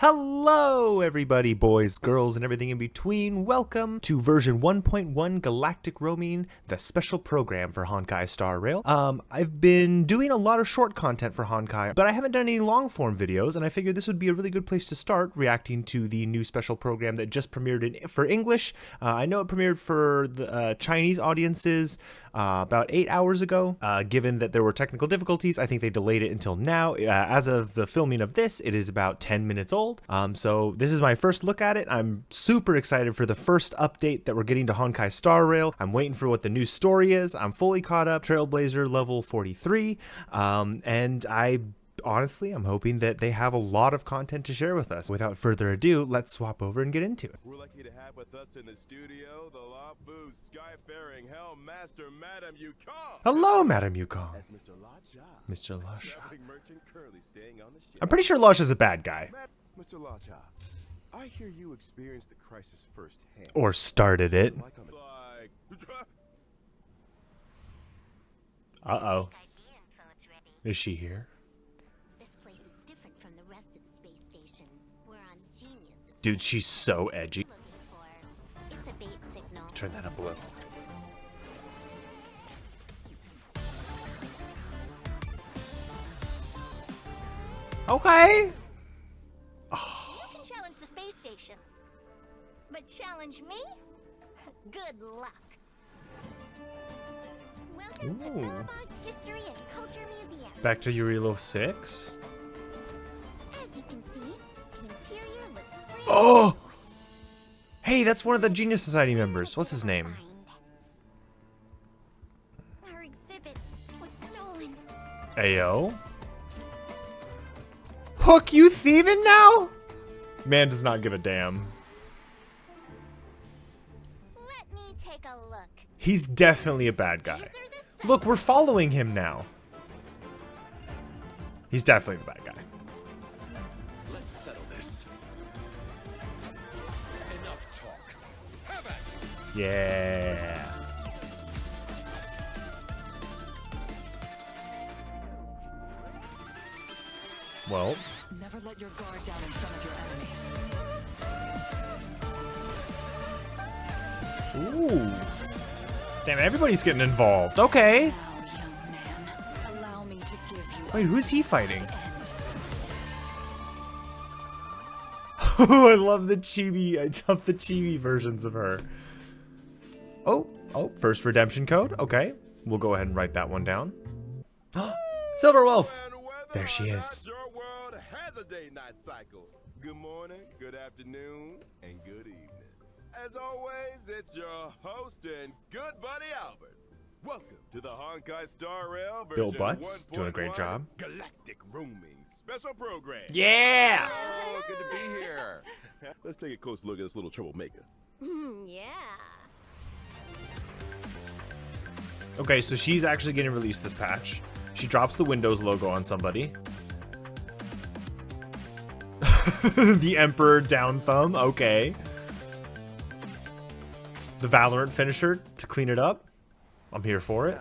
Hello everybody, boys, girls, and everything in between. Welcome to version 1.1 Galactic Roaming, the special program for Honkai Star Rail. I've been doing a lot of short content for Honkai, but I haven't done any long form videos, and I figured this would be a really good place to start reacting to the new special program that just premiered for English. I know it premiered for the Chinese audiences about 8 hours ago. Given that there were technical difficulties, I think they delayed it until now. As of the filming of this, it is about 10 minutes old. So this is my first look at it. I'm super excited for the first update that we're getting to Honkai Star Rail. I'm waiting for what the new story is. I'm fully caught up, Trailblazer level 43, and honestly, I'm hoping that they have a lot of content to share with us. Without further ado, let's swap over and get into it. We're lucky to have with us in the studio the Lafu Skyfaring Hell Master, Madame Yukong. Hello, Madame Yukong. That's Mr. Lasha. Mr. Lasha. Traveling merchant currently staying on the ship. I'm pretty sure Lasha's a bad guy. Mr. Lasha, I hear you experienced the crisis firsthand. Or started it. Uh-oh. Is she here? This place is different from the rest of the space station. We're on Genius. Dude, she's so edgy. It's a bait signal. Turn that up a little. Okay. You can challenge the space station. But challenge me? Good luck. Welcome to Bellabog's History and Culture Museum. Back to Urilo 6. As you can see, the interior looks free. Oh! Hey, that's one of the Genius Society members. What's his name? Our exhibit was stolen. Ayo? Hook, you thieving now? Man does not give a damn. Let me take a look. He's definitely a bad guy. These are the Look, we're following him now. He's definitely the bad guy. Let's settle this. Enough talk. Have at it. Yeah. Well, Never let your guard down in front of your enemy. ooh. Damn, everybody's getting involved. Okay. Now, young man, allow me to give you Wait, who's he fighting? end. Oh, I love the chibi. I love the chibi versions of her. Oh, first redemption code. Okay. We'll go ahead and write that one down. Silver Wolf. There she is. Your world has a day-night cycle. Good morning, good afternoon, and good evening. As always, it's your host and good buddy Albert. Welcome to the Honkai Star Rail version Bill Butts, doing a great 1.1 job. Galactic Roaming special program. Yeah. Oh, good to be here. Let's take a close look at this little troublemaker. Yeah. Okay, so she's actually getting released this patch. She drops the Windows logo on somebody. The Emperor down thumb. Okay. The Valorant finisher to clean it up. I'm here for it.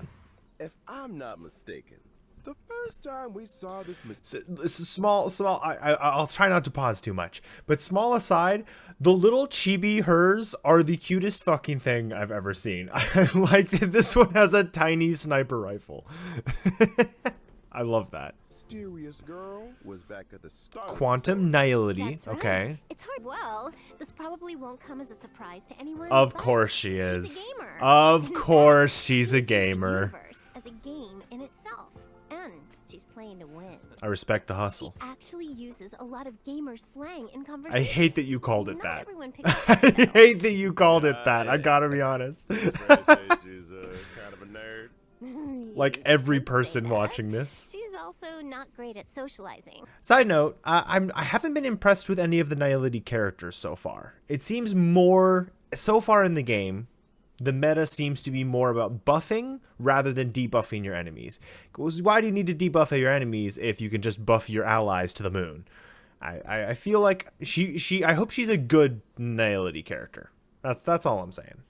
If I'm not mistaken, the first time we saw this This is small. I'll try not to pause too much. But small aside, the little chibi hers are the cutest fucking thing I've ever seen. I like that this one has a tiny sniper rifle. I love that. mysterious girl was back at the start. Quantum nihility. That's right. Okay. It's hard. Well, this probably won't come as a surprise to anyone. Of but course she she's a is. gamer. Of In course fact, she's a she sees the gamer. universe as a game in itself, and she's playing to win. I respect the hustle. She actually uses a lot of gamer slang in conversation. I hate that you called it Not that. everyone picks up I on it, though. hate that you called it that. I gotta be honest. She's kind of a nerd. Like You every could say person that. watching this. She's also not great at socializing. Side note, I haven't been impressed with any of the Nihility characters so far. It seems more, so far in the game, the meta seems to be more about buffing rather than debuffing your enemies. 'Cause why do you need to debuff your enemies if you can just buff your allies to the moon? I feel like I hope she's a good Nihility character. That's all I'm saying.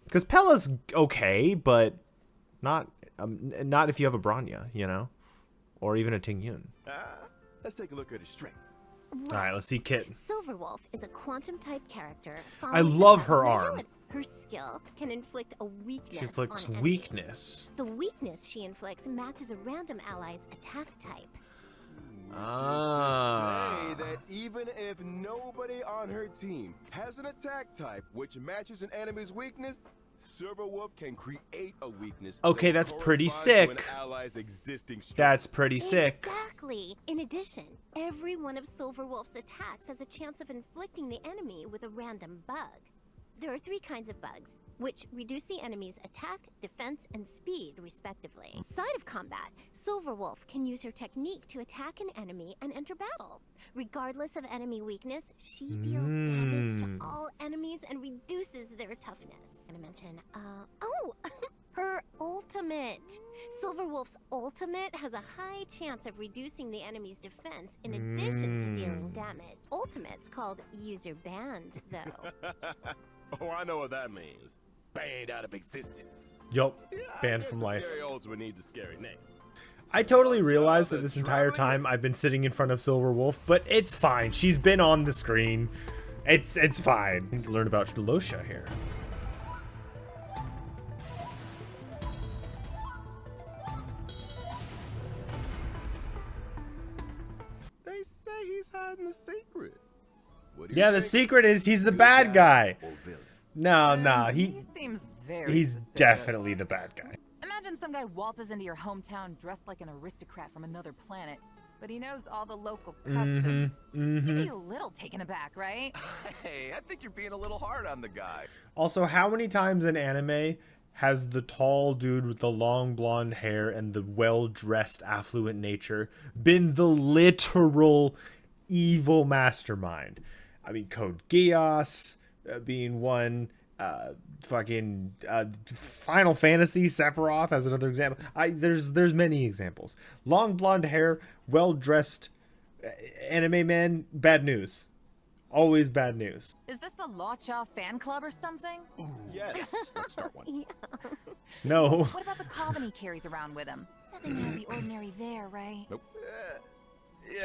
Because Pella's okay, but not if you have a Bronya, you know? Or even a Ting Yun. Let's take a look at his strengths. All right, let's see Kit. Silverwolf is a quantum-type character. I love her arm. Her skill can inflict a weakness. She inflicts on enemies. weakness. The weakness she inflicts matches a random ally's attack type. Say that even if nobody on her team has an attack type which matches an enemy's weakness, Silverwolf can create a weakness. Okay, that that's pretty corresponds to sick. an ally's existing strength. That's pretty sick. Exactly. In addition, every one of Silverwolf's attacks has a chance of inflicting the enemy with a random bug. There are 3 kinds of bugs, which reduce the enemy's attack, defense, and speed, respectively. Outside of combat, Silverwolf can use her technique to attack an enemy and enter battle. Regardless of enemy weakness, she deals damage to all enemies and reduces their toughness. I'm gonna mention, her ultimate. Silverwolf's ultimate has a high chance of reducing the enemy's defense in addition to dealing damage. Ultimate's called user banned, though. Oh, I know what that means. Banned out of existence. Yup, Yeah, banned I guess from the life. Scary ultimate needs a scary name. I totally realized that this entire time I've been sitting in front of Silverwolf, but it's fine. She's been on the screen. It's fine. I need to learn about Losha here. They say he's hiding a secret. What do you Yeah, the think? secret is he's the Good bad guy. or villain? No, He seems very he's suspicious. definitely the bad guy. Imagine some guy waltzes into your hometown dressed like an aristocrat from another planet, but he knows all the local customs. You'd be a little taken aback, right? Hey, I think you're being a little hard on the guy. Also, how many times in anime has the tall dude with the long blonde hair and the well-dressed affluent nature been the literal evil mastermind? I mean, Code Geass being one, Final Fantasy Sephiroth as another example. There's many examples. Long blonde hair, well-dressed anime man, bad news. Always bad news. Is this the Law-Cha fan club or something? Yes, let's start one. No. What about the coven he carries around with him? Nothing out of the ordinary there, right? Nope.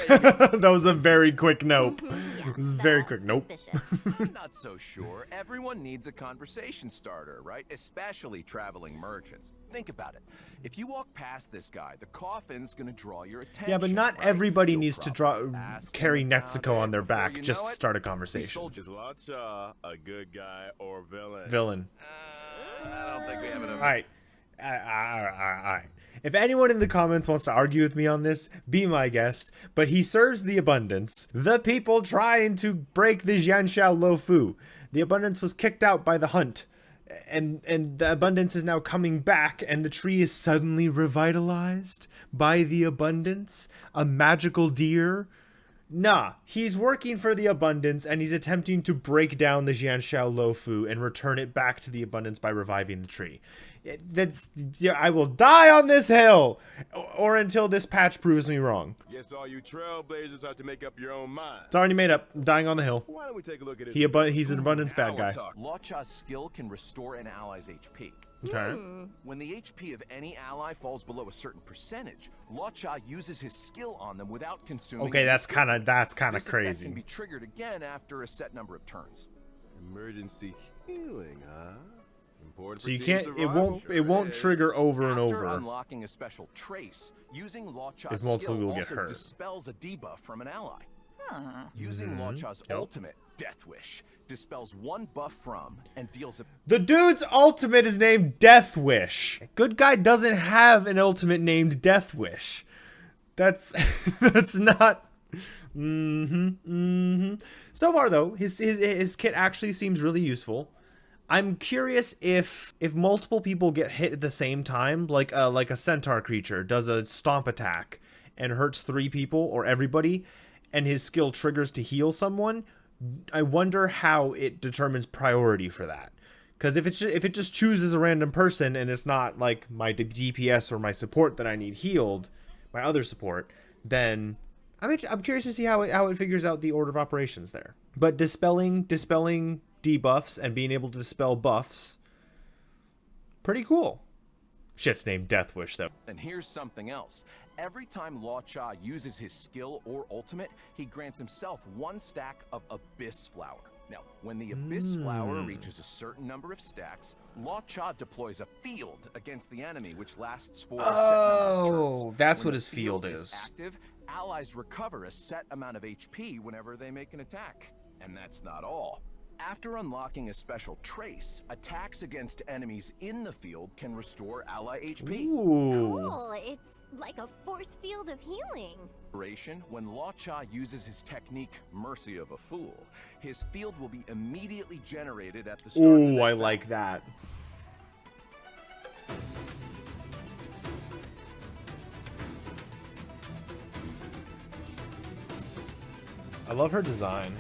That was a very quick nope. Yeah, It was very that's quick. Nope. suspicious. I'm not so sure. Everyone needs a conversation starter, right? Especially traveling merchants. Think about it. If you walk past this guy, the coffin's gonna draw your attention. Yeah, but not right? everybody You'll needs to probably ask carry him about Netsuko on it their before back you just know to it. start a These conversation. soldiers- Is Lacha a good guy or villain? Villain. I don't think we have enough. All right. All right. If anyone in the comments wants to argue with me on this, be my guest. But he serves the Abundance, the people trying to break the Jianxiao Lofu. The Abundance was kicked out by the Hunt, and the Abundance is now coming back, and the tree is suddenly revitalized by the Abundance, a magical deer. Nah, he's working for the Abundance, and he's attempting to break down the Jianxiao Lofu and return it back to the Abundance by reviving the tree. I will die on this hill, or until this patch proves me wrong. Guess all you trailblazers have to make up your own mind. It's already made up. I'm dying on the hill. Why don't we take a look at his He's an Abundance Now bad we're guy. talking. Law-Cha's skill can restore an ally's HP. Okay. When the HP of any ally falls below a certain percentage, Law-Cha uses his skill on them without consuming. Okay, any that's kind of skill points. This effect crazy. can be triggered again after a set number of turns. Emergency healing, huh? Important So for you team can't. survival. It won't is. trigger over and After over. unlocking a special trace, using Law-Cha's If multiple skill people get also hurt. dispels a debuff from an ally. Huh. Using Law-Cha's Yep. ultimate, Death Wish, dispels one buff from and deals a The dude's ultimate is named Death Wish. Good guy doesn't have an ultimate named Death Wish. That's not. So far though, his kit actually seems really useful. I'm curious if multiple people get hit at the same time, like a centaur creature does a stomp attack and hurts 3 people or everybody, and his skill triggers to heal someone. I wonder how it determines priority for that. Because if it just chooses a random person and it's not like my DPS or my support that I need healed, my other support, then I'm curious to see how it figures out the order of operations there. But dispelling debuffs and being able to dispel buffs, pretty cool. Shit's named Death Wish though. And here's something else. every time Law Cha uses his skill or ultimate, he grants himself 1 stack of Abyss Flower. Now, when the Abyss Flower reaches a certain number of stacks, Law Cha deploys a field against the enemy, which lasts for a set number of turns. Oh, that's When what the his field is is. active, allies recover a set amount of HP whenever they make an attack. And that's not all. After unlocking a special trace, attacks against enemies in the field can restore ally HP. Ooh. Cool. It's like a force field of healing. When Law Cha uses his technique Mercy of a Fool, his field will be immediately generated at the start of the Ooh, next I battle. like that. I love her design.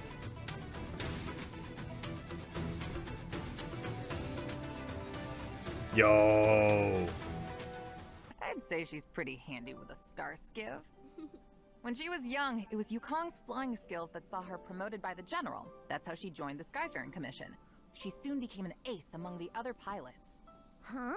Yo. I'd say she's pretty handy with a star skiv. When she was young, it was Yukong's flying skills that saw her promoted by the general. That's how she joined the Skyfaring Commission. She soon became an ace among the other pilots. Huh?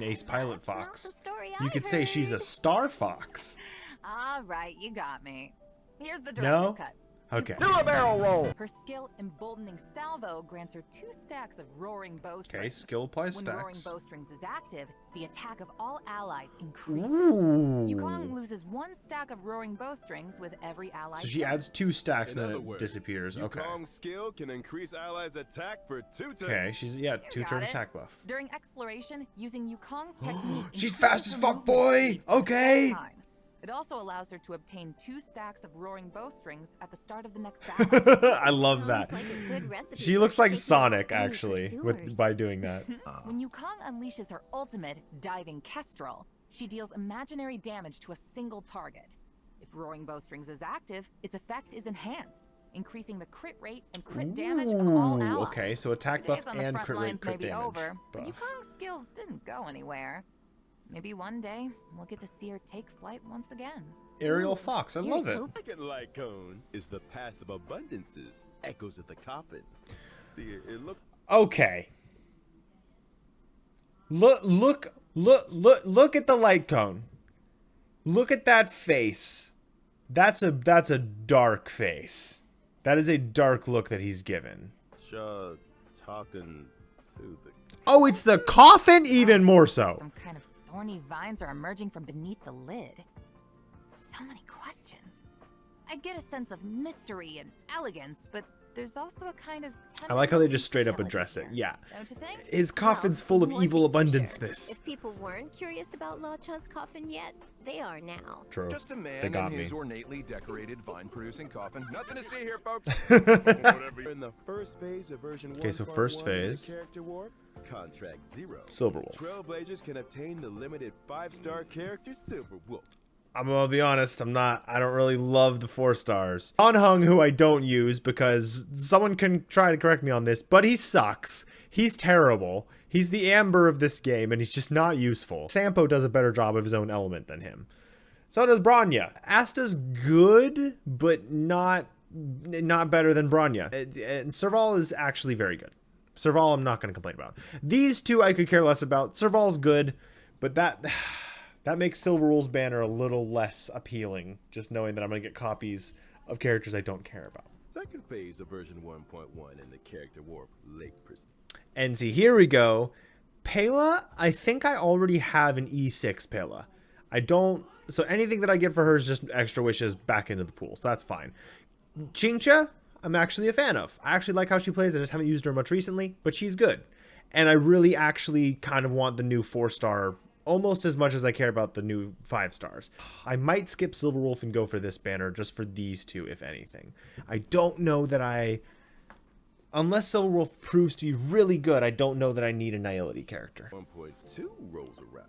Ace Pilot That's not Fox. the story You I could say she's a heard. star fox. All right, you got me. Here's the No? director's cut. Okay. Her skill Emboldening Salvo grants her 2 stacks of Roaring Bowstrings. Okay, skill applies When Roaring stacks. Bowstrings is active, the attack of all allies increases. Yukong Ooh. loses 1 stack of Roaring Bowstrings with every ally. So she turn. adds 2 stacks, In then other it words, disappears. Okay. Yukong's skill can increase allies' attack for 2 turns. Okay, she's, yeah, You 2 turn got it. attack buff. During exploration, using Yukong's technique. She's increases fast as her fuck, movement boy! speed Okay! time. It also allows her to obtain 2 stacks of Roaring Bowstrings at the start of the next battle. I love that. Sounds like a good recipe She for looks like shaking off Sonic, enemy actually, pursuers. by doing that. When Yukong unleashes her ultimate, Diving Kestrel, she deals imaginary damage to a single target. If Roaring Bowstrings is active, its effect is enhanced, increasing the crit rate and crit damage of all Ooh, allies. okay, so attack Her days buff on the and front crit lines rate, crit may be damage over, but buff. Yukong's skills didn't go anywhere. Maybe one day we'll get to see her take flight once again. Aerial Fox, I love Here's it. hope. Second light cone is the path of abundances. Echoes at the coffin. See, it looks Okay. Look at the light cone. Look at that face. That's a dark face. That is a dark look that he's given. talking to the. Oh, it's the coffin? Even more so. Some kind of thorny vines are emerging from beneath the lid. So many questions. I get a sense of mystery and elegance, but there's also a kind of I like how they tenderness just straight and up address it. futility Yeah. here, don't you think? His coffin's Well, full of one evil thing's for abundance sure. miss. If people weren't curious about Law Cha's coffin yet, they are now. True. Just a They man got in me. his ornately decorated vine-producing coffin. Nothing to see here, folks. In the first phase of version 1.1 Okay, so first of the phase. Character Warp, Contract 0. Silverwolf. Trailblazers can obtain the limited 5-star character Silverwolf. I'm gonna be honest, I don't really love the 4 stars. Anhung, who I don't use because someone can try to correct me on this, but he sucks. He's terrible. He's the Amber of this game and he's just not useful. Sampo does a better job of his own element than him. So does Bronya. Asta's good, but not better than Bronya. And Serval is actually very good. Serval I'm not gonna complain about. These two I could care less about. Serval's good, but that makes Silverwolf's banner a little less appealing, just knowing that I'm going to get copies of characters I don't care about. Second phase of version 1.1 in the Character Warp Lake Pursuit. And see, here we go. Pela, I think I already have an E6 Pela. I don't... So anything that I get for her is just extra wishes back into the pool, so that's fine. Chincha, I'm actually a fan of. I actually like how she plays. I just haven't used her much recently, but she's good. And I really actually kind of want the new 4-star almost as much as I care about the new 5 stars. I might skip Silverwolf and go for this banner just for these two, if anything. I don't know that unless Silverwolf proves to be really good, I don't know that I need a Nihility character. 1.2 rolls around.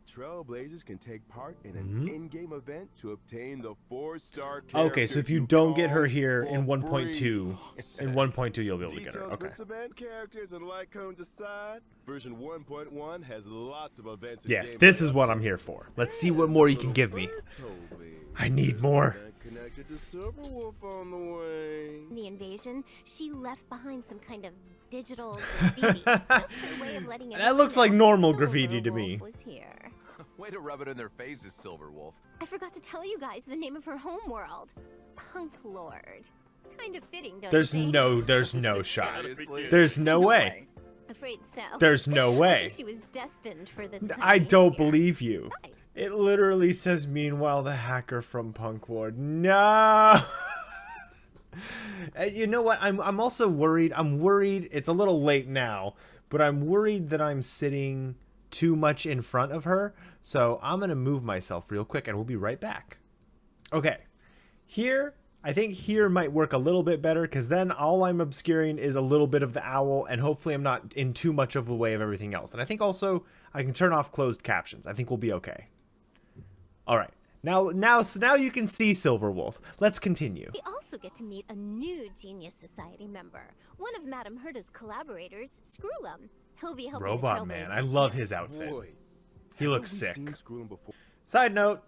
Trailblazers can take part in an in-game event to obtain the 4-star character. Okay, so if you don't get her Yukong here for in 1.2, free. in 1.2 you'll be able to get her. Details Okay. with event characters and light cones aside, version 1.1 has lots of events. Yes, this is what I'm here for. Let's see what more you can give me. I need more. Connected to Silverwolf on the way. In the invasion, she left behind some kind of digital graffiti. Just her way of letting That everyone looks like know normal graffiti to Silverwolf me. was here. Way to rub it in their faces, Silver Wolf. I forgot to tell you guys the name of her home world. Punk Lord. Kind of fitting, don't you think? There's no shot. Seriously? There's no way. Afraid so. There's no I way. think she was destined for this I time don't here. believe you. Right. It literally says, meanwhile, the hacker from Punk Lord. No! You know what? I'm also worried. I'm worried. It's a little late now, but I'm worried that I'm sitting too much in front of her. So I'm going to move myself real quick and we'll be right back. Okay. Here, I think here might work a little bit better because then all I'm obscuring is a little bit of the owl and hopefully I'm not in too much of the way of everything else. And I think also I can turn off closed captions. I think we'll be okay. All right. Now you can see Silver Wolf. Let's continue. We also get to meet a new Genius Society member, one of Madame Herda's collaborators, Screwlum. He'll be helping Robot the Man. Trailblazers I love too. his outfit. Boy, He looks haven't sick. we seen Screwlum before? Side note.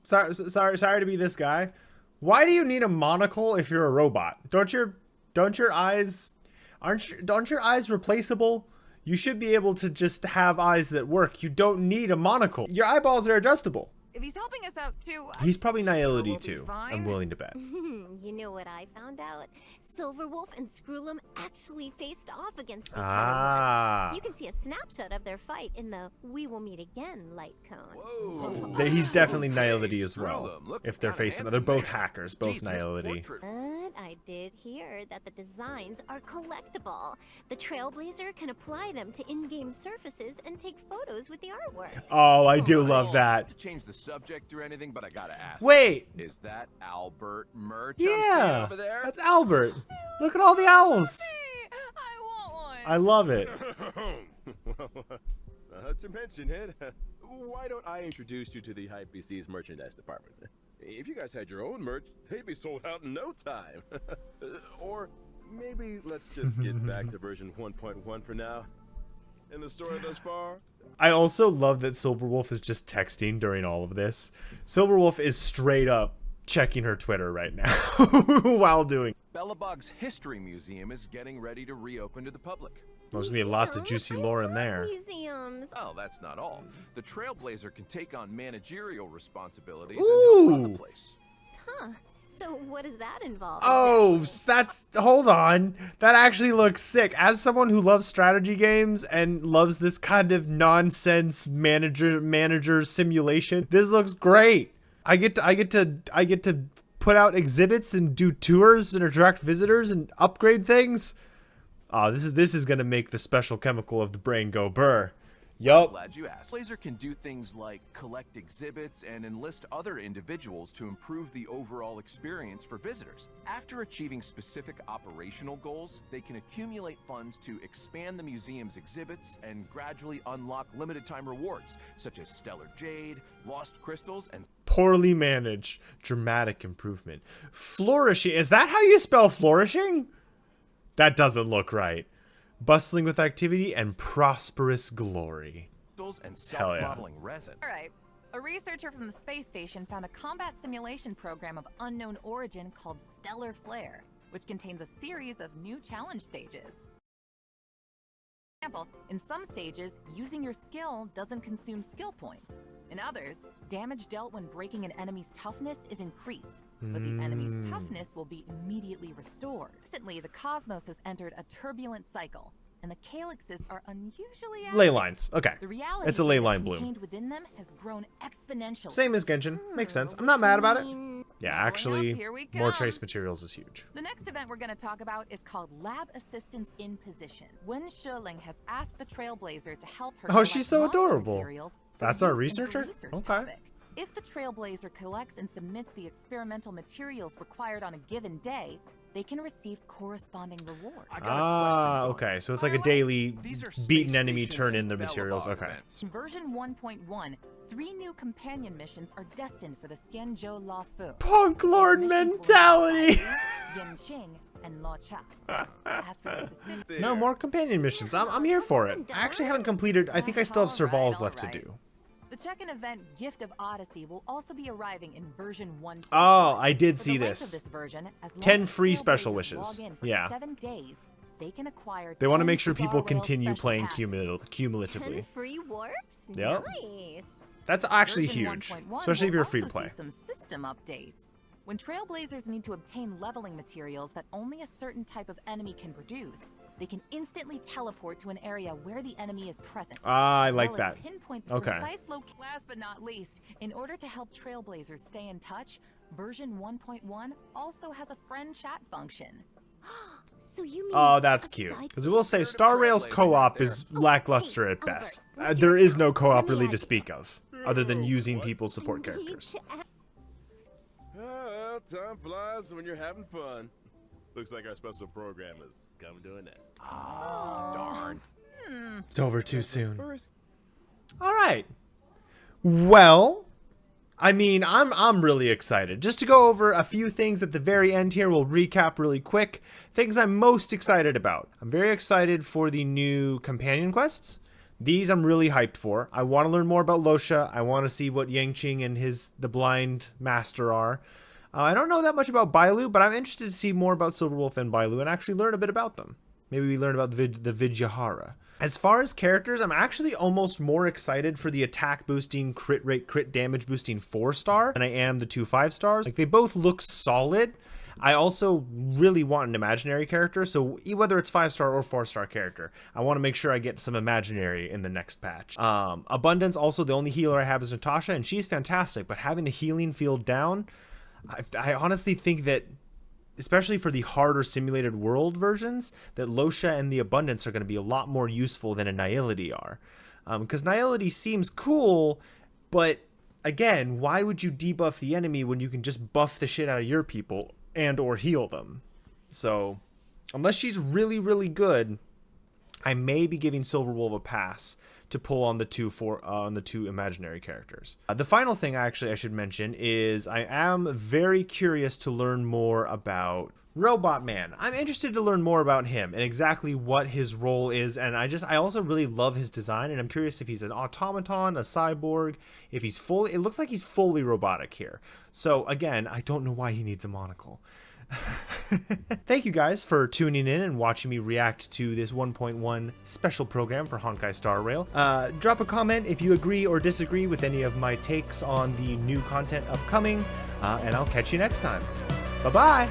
Sorry to be this guy. Why do you need a monocle if you're a robot? Don't your eyes aren't your eyes replaceable? You should be able to just have eyes that work. You don't need a monocle. Your eyeballs are adjustable. If he's helping us out too, He's probably sure Nihility we'll be too. I'm fine. willing to bet. You know what I found out? Silverwolf and Screwlum actually faced off against each Ah. other once. You can see a snapshot of their fight in the "We Will Meet Again" light cone. Whoa. He's definitely Okay, Nihility as screw well. them. Look If they're kinda facing, they're handsome, both man. hackers, both Jesus, Nihility. portrait. But I did hear that the designs are collectible. The Trailblazer can apply them to in-game surfaces and take photos with the artwork. Oh, I do love Not that. to change the subject or anything, but I gotta ask. Wait. Is that Albert merch I'm seeing Yeah. over there? That's Albert. Look at all the owls. Hey, I want one. I love it. To mention it, why don't I introduce you to the HypeBC's merchandise department? If you guys had your own merch, they'd be sold out in no time. Or maybe let's just get back to version 1.1 for now. In the story thus far, I also love that Silverwolf is just texting during all of this. Silverwolf is straight up checking her Twitter right now while doing. Bellabug's History Museum is getting ready to reopen to the public. There's gonna be lots of Museums? juicy I lore in love there. Museums. Oh, that's not all. The Trailblazer can take on managerial responsibilities Ooh. and help run the place. Huh. So what does that involve? Oh, exactly? hold on. That actually looks sick. As someone who loves strategy games and loves this kind of nonsense manager simulation, this looks great. I get to put out exhibits and do tours and attract visitors and upgrade things. Oh, this is gonna make the special chemical of the brain go burr. Yup. Glad you asked. Blazer can do things like collect exhibits and enlist other individuals to improve the overall experience for visitors. After achieving specific operational goals, they can accumulate funds to expand the museum's exhibits and gradually unlock limited time rewards, such as stellar jade, lost crystals, and Poorly managed. Dramatic improvement. Flourishing. Is that how you spell flourishing? That doesn't look right. Bustling with activity and prosperous glory. and Hell yeah. self-modeling resin. All right. A researcher from the space station found a combat simulation program of unknown origin called Stellar Flare, which contains a series of new challenge stages. For example, in some stages, using your skill doesn't consume skill points. In others, damage dealt when breaking an enemy's toughness is increased, but the enemy's toughness will be immediately restored. Recently, the cosmos has entered a turbulent cycle, and the calyxes are unusually active. Ley lines. Okay. The reality It's a ley data line bloom. contained within them has grown exponentially. Same as Genshin. Makes sense. I'm not mad about it. Yeah, Following actually, up, here we more come. trace materials is huge. The next event we're going to talk about is called Lab Assistance in Position. Wen Shuling has asked the Trailblazer to help her Oh, collect she's so monster adorable. materials for That's our use in her researcher? research Okay. topic. If the Trailblazer collects and submits the experimental materials required on a given day, they can receive corresponding rewards. I got a Ah, question, Dawn. okay. So it's like a Fire away. daily These are beat an space enemy, station turn in and the materials. Bellabog Okay. events. In version 1.1, 3 new companion missions are destined for the Xianzhou La Fu. Punk Lord These missions will mentality. include Yin Qing and Lo Cha. As for the specific No, more companion missions. I'm here for it. I actually haven't completed. I think I still have Servals left to alright. do. The check-in event Gift of Odyssey will also be arriving in version 1. Oh, I did For see the length this. of version, as long 10 as free Trailblazers special log wishes. in for Yeah. 7 days, they can acquire They want to 10 make sure Star people Rail continue special playing passes. cumulatively. 10 free warps? Yep. Nice. That's actually Version huge, 1.1 especially if will you're free to also play. see some system updates. When Trailblazers need to obtain leveling materials that only a certain type of enemy can produce, they can instantly teleport to an area where the enemy is present. Ah, I as like well as that. pinpoint the Okay. precise last but not least, in order to help Trailblazers stay in touch, version 1.1 also has a friend chat function. So you mean Oh, that's cute. aside Because from I will say, Spirit of Star Rail's Trailblazing co-op out there. is lackluster at Albert, best. what's There your is no account? co-op Let me really add to you. speak of, other than using What? people's support I need characters. to add- Well, time flies when you're having fun. Looks like our special program is coming to an end. Darn. It's over too soon. First, All right. Well, I mean, I'm really excited. Just to go over a few things at the very end here, we'll recap really quick. Things I'm most excited about. I'm very excited for the new companion quests. These I'm really hyped for. I want to learn more about Losha. I want to see what Yangqing and the blind master are. I don't know that much about Bailu, but I'm interested to see more about Silverwolf and Bailu and actually learn a bit about them. Maybe we learn about the Vidyahara. As far as characters, I'm actually almost more excited for the attack boosting, crit rate, crit damage boosting 4-star than I am the 2 5-stars. Like, they both look solid. I also really want an imaginary character, so whether it's 5-star or 4-star character, I want to make sure I get some imaginary in the next patch. Abundance, also the only healer I have is Natasha, and she's fantastic, but having a healing field down, I honestly think that, especially for the harder simulated world versions, that Losha and the Abundance are going to be a lot more useful than a Nihility are. Because Nihility seems cool, but again, why would you debuff the enemy when you can just buff the shit out of your people and or heal them? So, unless she's really, really good, I may be giving Silverwolf a pass to pull on the two imaginary characters. The final thing I should mention is I am very curious to learn more about Robot Man. I'm interested to learn more about him and exactly what his role is, and I also really love his design, and I'm curious if he's an automaton, a cyborg, if he's fully, it looks like he's fully robotic here. So again, I don't know why he needs a monocle. Thank you guys for tuning in and watching me react to this 1.1 special program for Honkai Star Rail. Drop a comment if you agree or disagree with any of my takes on the new content upcoming, and I'll catch you next time. Bye-bye!